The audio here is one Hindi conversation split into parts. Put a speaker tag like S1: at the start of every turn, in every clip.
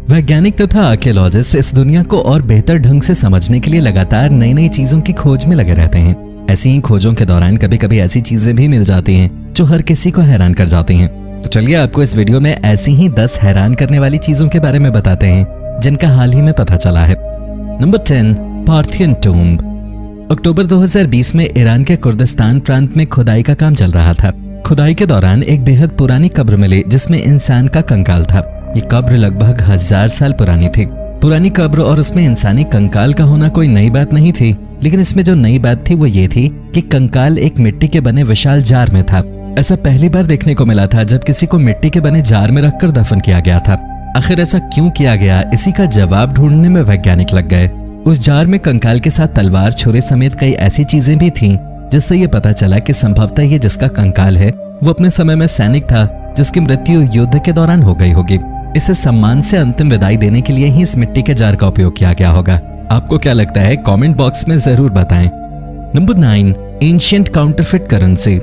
S1: वैज्ञानिक तथा आर्कियोलॉजिस्ट इस दुनिया को और बेहतर ढंग से समझने के लिए लगातार नई नई चीजों की खोज में लगे रहते हैं। ऐसी ही खोजों के दौरान कभी कभी ऐसी चीजें भी मिल जाती हैं जो हर किसी को हैरान कर जाती हैं। तो चलिए आपको इस वीडियो में ऐसी ही 10 हैरान करने वाली चीजों के बारे में बताते हैं जिनका हाल ही में पता चला है। Number 10, Parthian tomb. अक्टूबर 2020 में ईरान के कुर्दिस्तान प्रांत में खुदाई का काम चल रहा था। खुदाई के दौरान एक बेहद पुरानी कब्र मिली जिसमें इंसान का कंकाल था। ये कब्र लगभग 1000 साल पुरानी थी। पुरानी कब्र और उसमें इंसानी कंकाल का होना कोई नई बात नहीं थी, लेकिन इसमें जो नई बात थी वो ये थी कि कंकाल एक मिट्टी के बने विशाल जार में था। ऐसा पहली बार देखने को मिला था जब किसी को मिट्टी के बने जार में रखकर दफन किया गया था। आखिर ऐसा क्यों किया गया, इसी का जवाब ढूंढने में वैज्ञानिक लग गए। उस जार में कंकाल के साथ तलवार, छुरे समेत कई ऐसी चीजें भी थीं जिससे ये पता चला कि संभवतः ये जिसका कंकाल है वो अपने समय में सैनिक था जिसकी मृत्यु युद्ध के दौरान हो गई होगी। इसे सम्मान से अंतिम विदाई देने के लिए ही इस मिट्टी के जार का उपयोग किया गया होगा। आपको क्या लगता है, कमेंट बॉक्स में जरूर बताएं। Number 9, ancient counterfeit currency.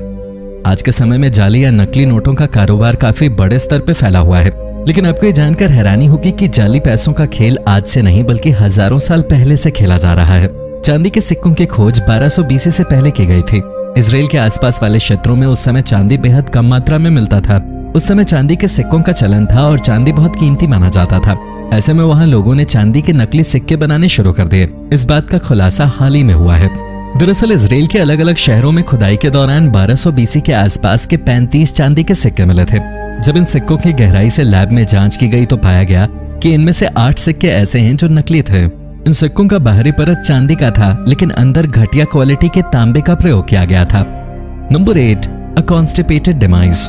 S1: आज के समय में जाली या नकली नोटों का कारोबार काफी बड़े स्तर पर फैला हुआ है, लेकिन आपको ये जानकर हैरानी होगी कि जाली पैसों का खेल आज से नहीं बल्कि हजारों साल पहले से खेला जा रहा है। चांदी के सिक्कों की खोज 1200 BC से पहले की गई थी। इजराइल के आसपास वाले क्षेत्रों में उस समय चांदी बेहद कम मात्रा में मिलता था। उस समय चांदी के सिक्कों का चलन था और चांदी बहुत कीमती माना जाता था। ऐसे में वहां लोगों ने चांदी के नकली सिक्के बनाने शुरू कर दिए। इस बात का खुलासा हाल ही में हुआ है। दरअसल इजराइल के अलग अलग शहरों में खुदाई के दौरान 1200 BC के आसपास के 35 चांदी के सिक्के मिले थे। जब इन सिक्कों की गहराई से लैब में जांच की गई तो पाया गया कि इनमें से 8 सिक्के ऐसे हैं जो नकली थे। इन सिक्कों का बाहरी परत चांदी का था, लेकिन अंदर घटिया क्वालिटी के तांबे का प्रयोग किया गया था। नंबर 8, अ कॉन्स्टिपेटेड डिमाइज।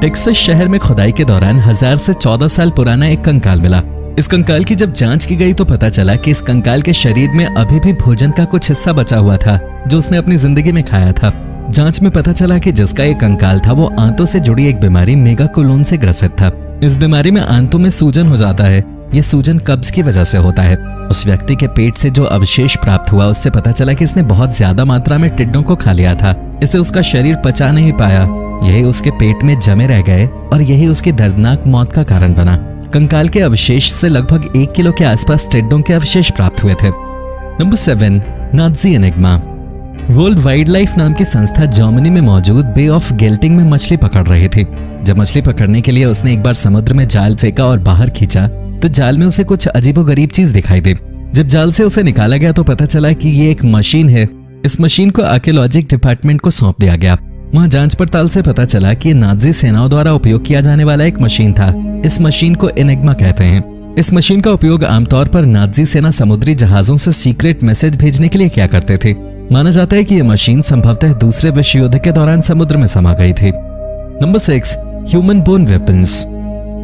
S1: टेक्सास शहर में खुदाई के दौरान 1000 से 14 साल पुराना एक कंकाल मिला। इस कंकाल की जब जांच की गई तो पता चला कि इस कंकाल के शरीर में अभी भी भोजन का कुछ हिस्सा बचा हुआ था जो उसने अपनी जिंदगी में खाया था। जांच में पता चला कि जिसका ये कंकाल था वो आंतों से जुड़ी एक बीमारी मेगाकोलोन से ग्रसित था। इस बीमारी में आंतों में सूजन हो जाता है। ये सूजन कब्ज की वजह से होता है। उस व्यक्ति के पेट से जो अवशेष प्राप्त हुआ उससे पता चला कि इसने बहुत ज्यादा मात्रा में टिड्डों को खा लिया था। इसे उसका शरीर पचा नहीं पाया, यही उसके पेट में जमे रह गए और यही उसकी दर्दनाक मौत का कारण बना। कंकाल के अवशेष से लगभग 1 किलो के आसपास टिड्डों के अवशेष प्राप्त हुए थे। Number 7, Nazi enigma. World wild life नाम की संस्था जर्मनी में मौजूद बे ऑफ गेल्टिंग में मछली पकड़ रही थी। जब मछली पकड़ने के लिए उसने एक बार समुद्र में जाल फेंका और बाहर खींचा तो जाल में उसे कुछ अजीबोगरीब चीज दिखाई दी। जब जाल से उसे निकाला गया तो पता चला कि ये एक मशीन है। इस मशीन को आर्कियोलॉजिक डिपार्टमेंट को सौंप दिया गया। वहां जांच पड़ताल से पता चला कि नाजी सेनाओं द्वारा उपयोग किया जाने वाला एक मशीन था। इस मशीन को एनिग्मा कहते हैं। इस मशीन का उपयोग आमतौर पर नाजी सेना समुद्री जहाजों से सीक्रेट मैसेज भेजने के लिए किया करते थे। माना जाता है कि यह मशीन संभवतः दूसरे विश्व युद्ध के दौरान समुद्र में समा गई थी। Number 6, human bone weapons.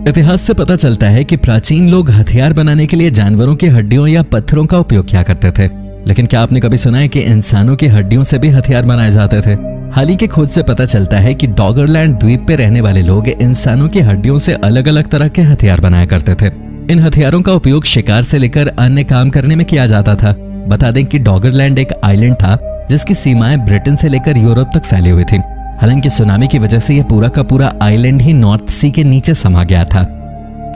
S1: इतिहास से पता चलता है कि प्राचीन लोग हथियार बनाने के लिए जानवरों की हड्डियों या पत्थरों का उपयोग किया करते थे, लेकिन क्या आपने कभी सुना है कि इंसानों की हड्डियों से भी हथियार बनाए जाते थे? हाल ही की खोज से पता चलता है कि डॉगरलैंड द्वीप पे रहने वाले लोग इंसानों की हड्डियों से अलग अलग तरह के हथियार बनाया करते थे। इन हथियारों का उपयोग शिकार से लेकर अन्य काम करने में किया जाता था। बता दें कि डॉगरलैंड एक आइलैंड था जिसकी सीमाएं ब्रिटेन से लेकर यूरोप तक फैली हुई थी। हालांकि सुनामी की वजह से यह पूरा का पूरा आइलैंड ही नॉर्थ सी के नीचे समा गया था।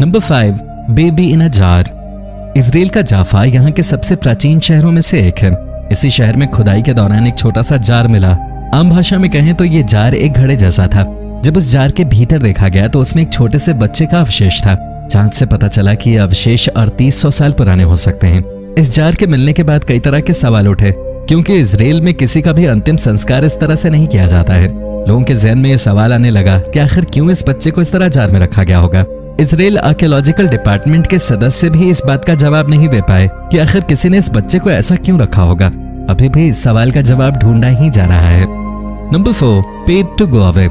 S1: Number 5, baby in a jar. Israel का जाफा यहाँ के सबसे प्राचीन शहरों में से एक है। इसी शहर में खुदाई के दौरान एक छोटा सा जार मिला। आम भाषा में कहें तो ये जार एक घड़े जैसा था। जब उस जार के भीतर देखा गया तो उसमें एक छोटे से बच्चे का अवशेष था। जांच से पता चला कि ये अवशेष 3800 साल पुराने हो सकते हैं। इस जार के मिलने के बाद कई तरह के सवाल उठे, क्योंकि इजराइल में किसी का भी अंतिम संस्कार इस तरह से नहीं किया जाता है। लोगों के ज़हन में ये सवाल आने लगा कि आखिर क्यों इस बच्चे को इस तरह जार में रखा गया होगा। इजराइल आर्कियोलॉजिकल डिपार्टमेंट के सदस्य भी इस बात का जवाब नहीं दे पाए कि आखिर किसी ने इस बच्चे को ऐसा क्यों रखा होगा। अभी भी इस सवाल का जवाब ढूंढा ही जा रहा है। Number 4, paid to go away.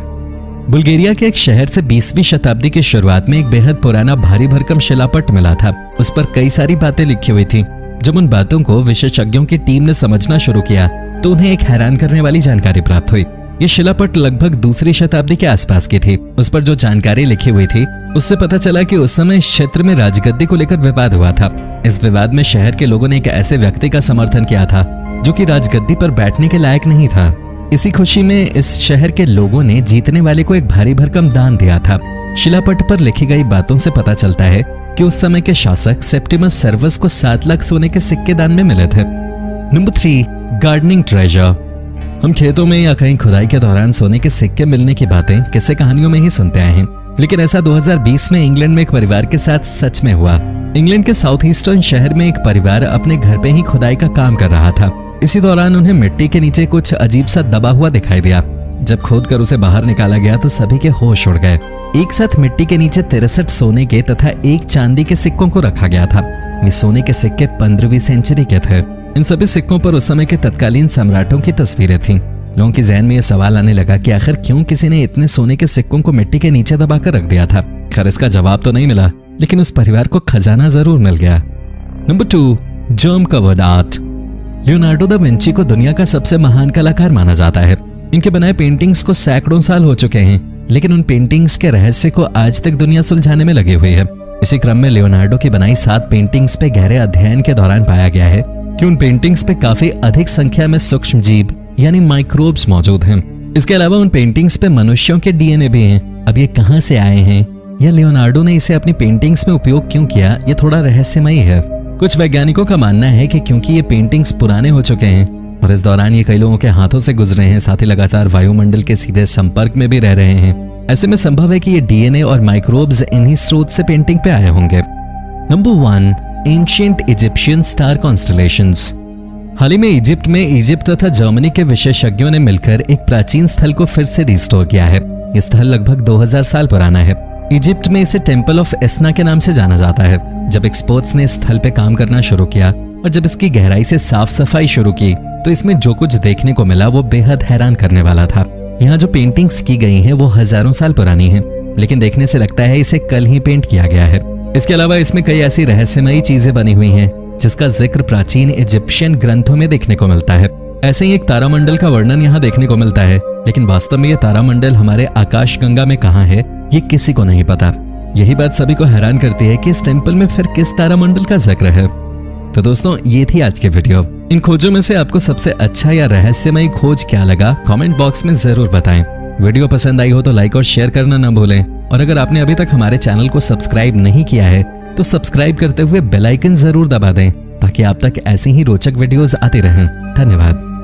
S1: Bulgaria के एक शहर से 20वीं शताब्दी की शुरुआत में एक बेहद पुराना भारी भरकम शिलापट मिला था। उस पर कई सारी बातें लिखी हुई थी। जब उन बातों को विशेषज्ञों की टीम ने समझना शुरू किया तो उन्हें एक हैरान करने वाली जानकारी प्राप्त हुई। ये शिलापट लगभग 2री शताब्दी के आसपास की थी। उस पर जो जानकारी लिखी हुई थी उससे पता चला कि उस समय इस क्षेत्र में राजगद्दी को लेकर विवाद हुआ था। इस विवाद में शहर के लोगों ने एक ऐसे व्यक्ति का समर्थन किया था जो कि राजगद्दी पर बैठने के लायक नहीं था। इसी खुशी में इस शहर के लोगों ने जीतने वाले को एक भारी भरकम दान दिया था। शिलापट पर लिखी गई बातों से पता चलता है कि उस समय के शासक सेप्टिमस सर्वस को 7 लाख सोने के सिक्के दान में मिले थे। Number 3, gardening treasure. हम खेतों में या कहीं खुदाई के दौरान सोने के सिक्के मिलने की बातें किस्से कहानियों में ही सुनते आए हैं, लेकिन ऐसा 2020 में इंग्लैंड में एक परिवार के साथ सच में हुआ। इंग्लैंड के साउथ ईस्टर्न शहर में एक परिवार अपने घर पे ही खुदाई का काम कर रहा था। इसी दौरान उन्हें मिट्टी के नीचे कुछ अजीब सा दबा हुआ दिखाई दिया। जब खोदकर उसे बाहर निकाला गया तो सभी के होश उड़ गए। एक साथ मिट्टी के नीचे 63 सोने के तथा 1 चांदी के सिक्कों को रखा गया था। ये सोने के सिक्के 15वीं सेंचुरी के थे। इन सभी सिक्कों पर उस समय के तत्कालीन सम्राटों की तस्वीरें थीं। लोगों के ज़हन में यह सवाल आने लगा कि आखिर क्यों किसी ने इतने सोने के सिक्कों को मिट्टी के नीचे दबाकर रख दिया था। खैर इसका जवाब तो नहीं मिला, लेकिन उस परिवार को खजाना जरूर मिल गया। Number 2, germ covered art. Leonardo da Vinci को दुनिया का सबसे महान कलाकार माना जाता है। इनके बनाए पेंटिंग्स को सैकड़ों साल हो चुके हैं, लेकिन उन पेंटिंग्स के रहस्य को आज तक दुनिया सुलझाने में लगी हुई है। इसी क्रम में लियोनार्डो की बनाई 7 पेंटिंग्स पे गहरे अध्ययन के दौरान पाया गया है कि उन पेंटिंग्स पे काफी अधिक संख्या में सूक्ष्म जीव यानी माइक्रोब्स मौजूद हैं। इसके अलावा उन पेंटिंग्स पे मनुष्यों के डीएनए भी हैं। अब ये कहां से आए हैं या लियोनार्डो ने इसे अपनी पेंटिंग्स में उपयोग क्यों किया, ये थोड़ा रहस्यमयी है। कुछ वैज्ञानिकों का मानना है कि क्योंकि ये पेंटिंग्स पुराने हो चुके हैं और इस दौरान ये कई लोगों के हाथों से गुजरे हैं, साथ ही लगातार वायुमंडल के सीधे संपर्क में भी रह रहे हैं, ऐसे में संभव है कि ये डीएनए और माइक्रोब्स इन्हीं स्रोत से पेंटिंग पे आए होंगे। Number 1, ancient Egyptian star constellations. हाल ही में इजिप्ट में इजिप्ट तथा जर्मनी के विशेषज्ञों ने मिलकर एक प्राचीन स्थल को फिर से रिस्टोर किया है। यह स्थल लगभग 2000 साल पुराना है। इजिप्ट में इसे टेंपल ऑफ एस्ना के नाम से जाना जाता है। जब एक्सपर्ट्स ने इस स्थल पे काम करना शुरू किया और जब इसकी गहराई से साफ सफाई शुरू की तो इसमें जो कुछ देखने को मिला वो बेहद हैरान करने वाला था। यहाँ जो पेंटिंग्स की गई हैं वो हजारों साल पुरानी हैं, लेकिन देखने से लगता है इसे कल ही पेंट किया गया है। इसके अलावा इसमें कई ऐसी रहस्यमयी चीजें बनी हुई हैं जिसका जिक्र प्राचीन इजिप्शियन ग्रंथों में देखने को मिलता है। ऐसे ही एक तारामंडल का वर्णन यहाँ देखने को मिलता है, लेकिन वास्तव में यह तारामंडल हमारे आकाशगंगा में कहाँ है ये किसी को नहीं पता। यही बात सभी को हैरान करती है कि इस टेंपल में फिर किस तारामंडल का जिक्र है। तो दोस्तों ये थी आज की वीडियो। इन खोजों में से आपको सबसे अच्छा या रहस्यमयी खोज क्या लगा कमेंट बॉक्स में जरूर बताएं। वीडियो पसंद आई हो तो लाइक और शेयर करना ना भूलें, और अगर आपने अभी तक हमारे चैनल को सब्सक्राइब नहीं किया है तो सब्सक्राइब करते हुए बेल आइकन जरूर दबा दें ताकि आप तक ऐसी ही रोचक वीडियोस आती रहें। धन्यवाद।